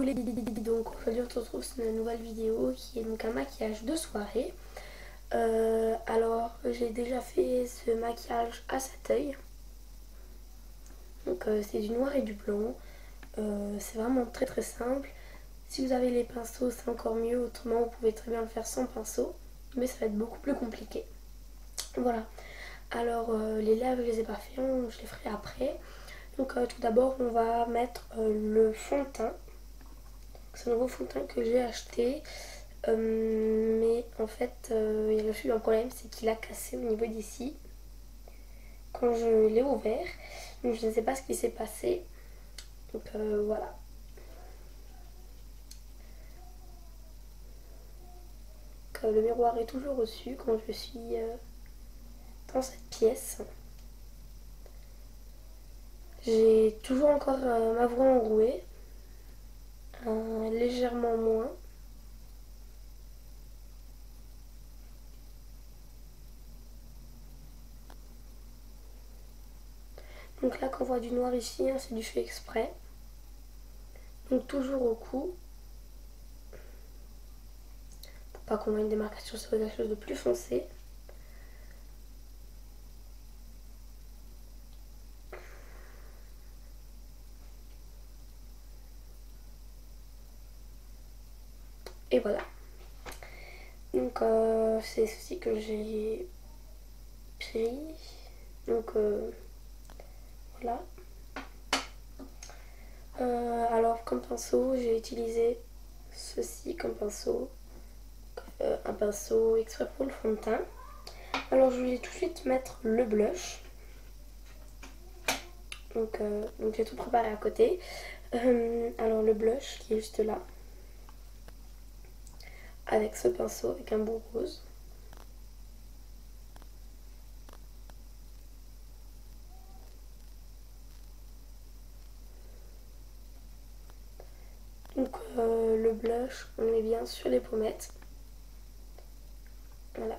Donc aujourd'hui on se retrouve sur une nouvelle vidéo qui est donc un maquillage de soirée. Alors j'ai déjà fait ce maquillage à cet œil. Donc c'est du noir et du blanc. C'est vraiment très très simple. Si vous avez les pinceaux c'est encore mieux, autrement vous pouvez très bien le faire sans pinceau. Mais ça va être beaucoup plus compliqué. Voilà. Alors les lèvres je les ai pas fait, je les ferai après. Donc tout d'abord on va mettre le fond de teint. C'est un nouveau fond de teint que j'ai acheté. Mais en fait, il y a juste un problème, c'est qu'il a cassé au niveau d'ici quand je l'ai ouvert. Donc je ne sais pas ce qui s'est passé. Donc voilà. Donc, le miroir est toujours au-dessus quand je suis dans cette pièce. J'ai toujours encore ma voix enrouée, légèrement moins. Donc là, quand on voit du noir ici, hein, c'est du fait exprès. Donc toujours au cou. Pour pas qu'on voit une démarcation sur quelque chose de plus foncé. Et voilà. Donc c'est ceci que j'ai pris. Donc voilà. Alors comme pinceau, j'ai utilisé ceci comme pinceau. Un pinceau exprès pour le fond de teint. Alors je vais tout de suite mettre le blush. Donc j'ai tout préparé à côté. Alors le blush qui est juste là. Avec ce pinceau, avec un bout rose. Donc le blush, on le met bien sur les pommettes. Voilà.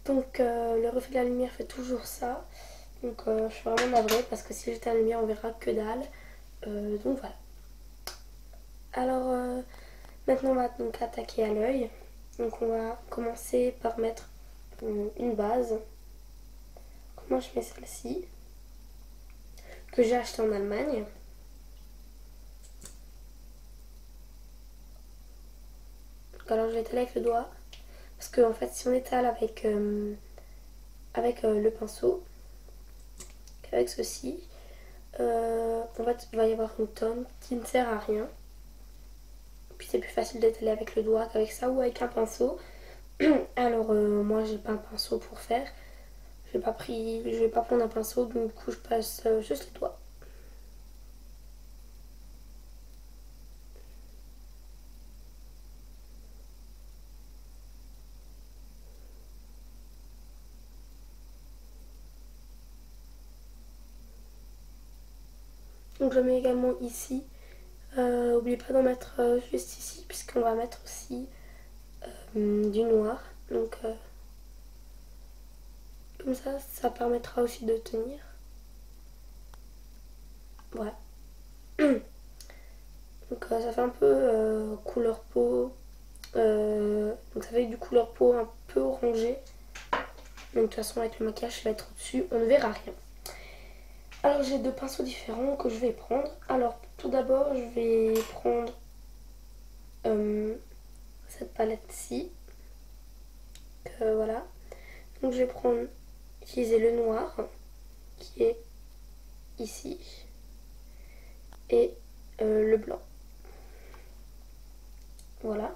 Donc le reflet de la lumière fait toujours ça. Donc je suis vraiment navrée parce que si j'étais à la lumière on verra que dalle. Donc voilà. Alors maintenant on va donc attaquer à l'œil. Donc on va commencer par mettre une base. Moi je mets celle-ci que j'ai achetée en Allemagne. Donc alors je l'étale avec le doigt. Parce que en fait si on étale avec, le pinceau, avec ceci, en fait il va y avoir une tonne qui ne sert à rien. Puis c'est plus facile d'étaler avec le doigt qu'avec ça ou avec un pinceau. Alors moi j'ai pas un pinceau pour faire. Je vais pas prendre un pinceau, donc du coup je passe juste les doigts. Donc je mets également ici. N'oubliez pas d'en mettre juste ici puisqu'on va mettre aussi du noir. Donc comme ça permettra aussi de tenir. Voilà. Donc ça fait un peu couleur peau. Donc ça fait du couleur peau un peu orangé. Mais de toute façon avec le maquillage ça va être au-dessus, on ne verra rien. Alors j'ai deux pinceaux différents que je vais prendre. Alors tout d'abord je vais prendre cette palette-ci. Voilà. Donc je vais utiliser le noir qui est ici et le blanc. Voilà.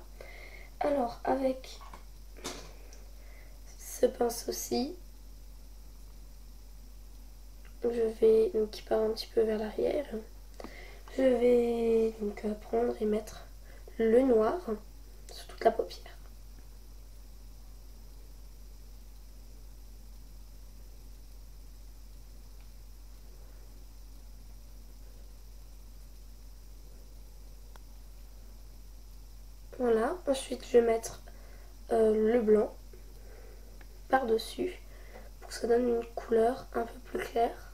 Alors avec ce pinceau-ci, je vais, donc qui part un petit peu vers l'arrière, je vais donc prendre et mettre le noir sur toute la paupière. Voilà, ensuite je vais mettre le blanc par-dessus pour que ça donne une couleur un peu plus claire.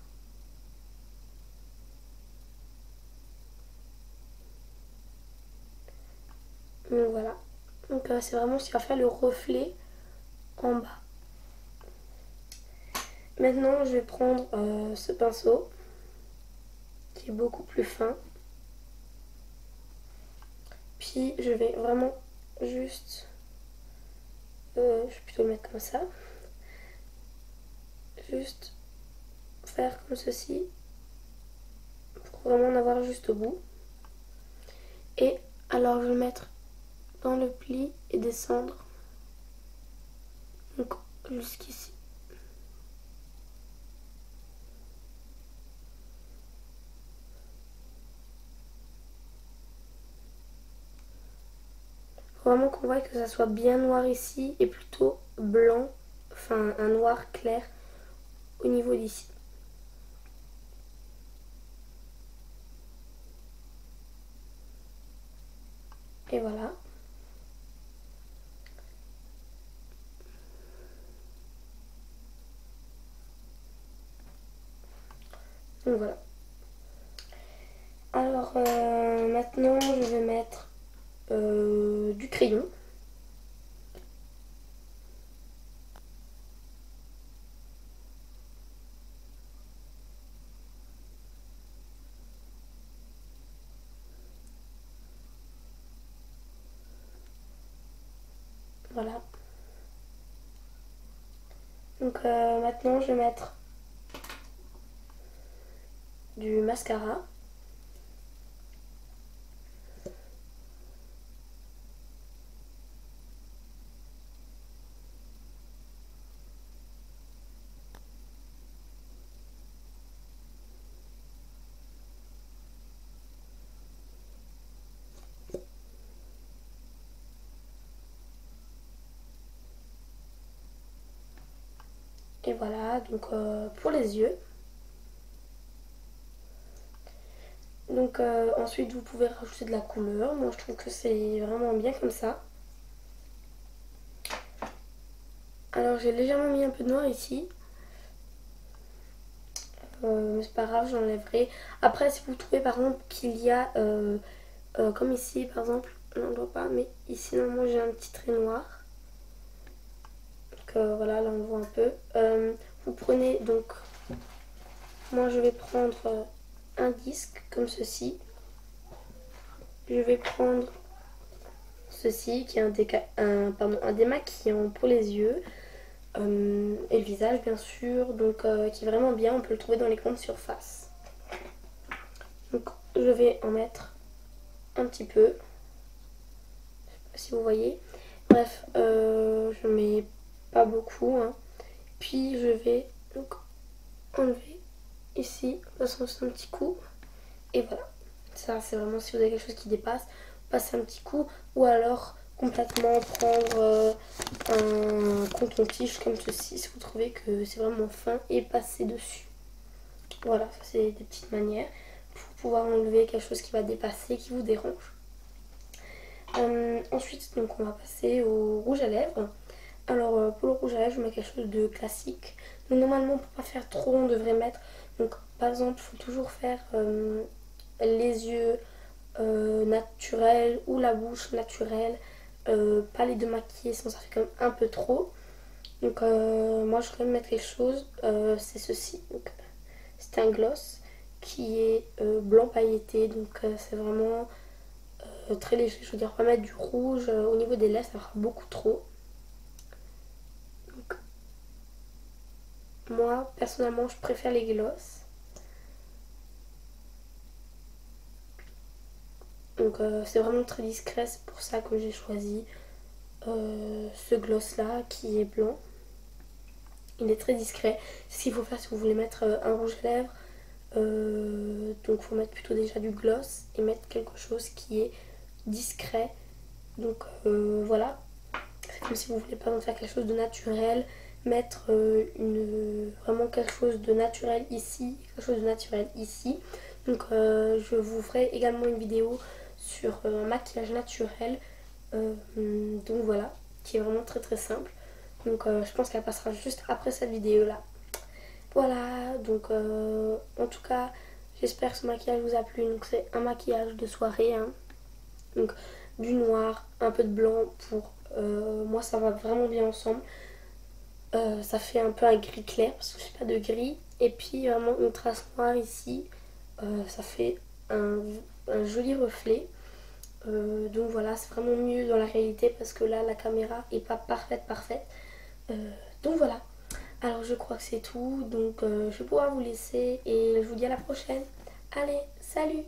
Donc voilà. Donc c'est vraiment ce qui va faire le reflet en bas. Maintenant je vais prendre ce pinceau qui est beaucoup plus fin. Puis je vais vraiment juste, je vais plutôt le mettre comme ça, juste faire comme ceci pour vraiment en avoir juste au bout. Et alors je vais le mettre dans le pli et descendre donc jusqu'ici. Faut vraiment qu'on voit que ça soit bien noir ici et plutôt blanc, enfin un noir clair au niveau d'ici. Et voilà. Donc voilà. Alors maintenant je vais mettre du crayon. Voilà. Donc maintenant je vais mettre du mascara. Et voilà, donc pour les yeux. Donc ensuite vous pouvez rajouter de la couleur. Moi je trouve que c'est vraiment bien comme ça. Alors j'ai légèrement mis un peu de noir ici. Mais c'est pas grave, j'enlèverai. Après si vous trouvez par exemple qu'il y a, comme ici par exemple, on ne voit pas, mais ici normalement j'ai un petit trait noir. Donc voilà, là on voit un peu. Vous prenez donc, moi je vais prendre un disque comme ceci. Je vais prendre ceci qui est un démaquillant pour les yeux et le visage bien sûr, donc qui est vraiment bien, on peut le trouver dans les grandes surfaces. Donc je vais en mettre un petit peu, je sais pas si vous voyez, bref je mets pas beaucoup hein. Puis je vais donc enlever ici, en passant juste un petit coup, et voilà, ça c'est vraiment si vous avez quelque chose qui dépasse, passer un petit coup, ou alors complètement prendre un coton-tige comme ceci si vous trouvez que c'est vraiment fin et passer dessus. Voilà, ça c'est des petites manières pour pouvoir enlever quelque chose qui va dépasser, qui vous dérange. Ensuite donc on va passer au rouge à lèvres. Alors pour le rouge à lèvres je mets quelque chose de classique. Donc normalement pour pas faire trop on devrait mettre, donc par exemple il faut toujours faire les yeux naturels ou la bouche naturelle, pas les deux maquillés sinon ça fait quand même un peu trop. Donc moi je vais mettre quelque chose, c'est ceci, donc c'est un gloss qui est blanc pailleté, donc c'est vraiment très léger, je veux dire pas mettre du rouge au niveau des lèvres, ça fera beaucoup trop. Donc moi personnellement je préfère les gloss. Donc c'est vraiment très discret, c'est pour ça que j'ai choisi ce gloss là qui est blanc. Il est très discret. Ce qu'il faut faire si vous voulez mettre un rouge à lèvres, donc il faut mettre plutôt déjà du gloss et mettre quelque chose qui est discret. Donc voilà, c'est comme si vous voulez pas faire quelque chose de naturel, mettre vraiment quelque chose de naturel ici, quelque chose de naturel ici. Donc je vous ferai également une vidéo sur un maquillage naturel, donc voilà, qui est vraiment très très simple. Donc je pense qu'elle passera juste après cette vidéo là. Voilà, donc en tout cas j'espère que ce maquillage vous a plu. Donc c'est un maquillage de soirée hein. Donc du noir, un peu de blanc pour... moi ça va vraiment bien ensemble. Ça fait un peu un gris clair parce que je fais pas de gris. Et puis vraiment une trace noire ici. Ça fait un joli reflet. Donc voilà, c'est vraiment mieux dans la réalité parce que là la caméra est pas parfaite. Donc voilà. Alors je crois que c'est tout. Donc je vais pouvoir vous laisser et je vous dis à la prochaine. Allez, salut!